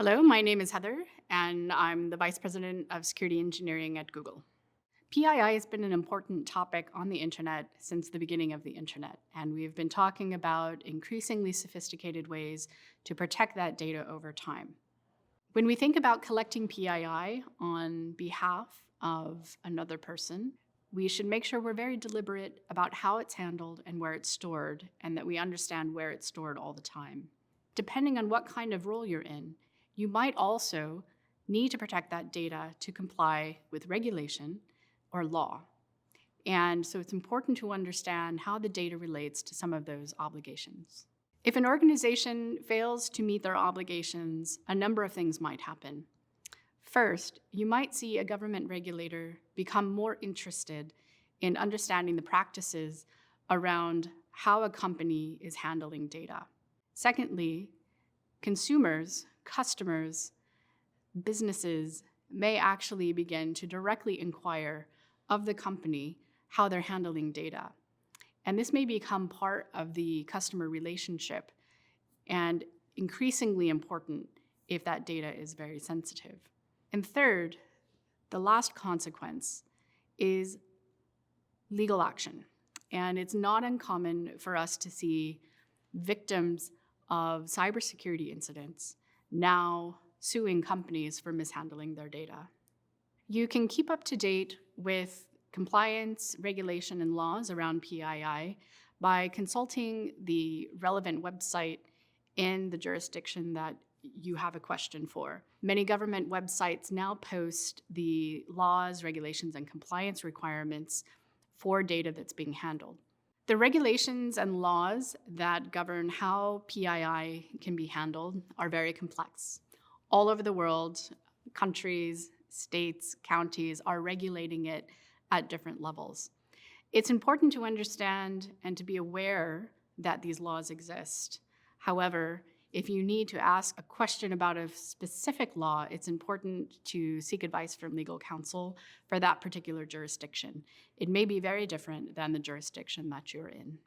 Hello, my name is Heather, and I'm the Vice President of Security Engineering at Google. PII has been an important topic on the internet since the beginning of the internet, and we've been talking about increasingly sophisticated ways to protect that data over time. When we think about collecting PII on behalf of another person, we should make sure we're very deliberate about how it's handled and where it's stored, and that we understand where it's stored all the time. Depending on what kind of role you're in, you might also need to protect that data to comply with regulation or law. And so it's important to understand how the data relates to some of those obligations. If an organization fails to meet their obligations, a number of things might happen. First, you might see a government regulator become more interested in understanding the practices around how a company is handling data. Secondly, consumers, customers, businesses may actually begin to directly inquire of the company how they're handling data. And this may become part of the customer relationship and increasingly important if that data is very sensitive. And third, the last consequence is legal action. And it's not uncommon for us to see victims of cybersecurity incidents now suing companies for mishandling their data. You can keep up to date with compliance, regulation, and laws around PII by consulting the relevant website in the jurisdiction that you have a question for. Many government websites now post the laws, regulations, and compliance requirements for data that's being handled. The regulations and laws that govern how PII can be handled are very complex. All over the world, countries, states, counties are regulating it at different levels. It's important to understand and to be aware that these laws exist. However, if you need to ask a question about a specific law, it's important to seek advice from legal counsel for that particular jurisdiction. It may be very different than the jurisdiction that you're in.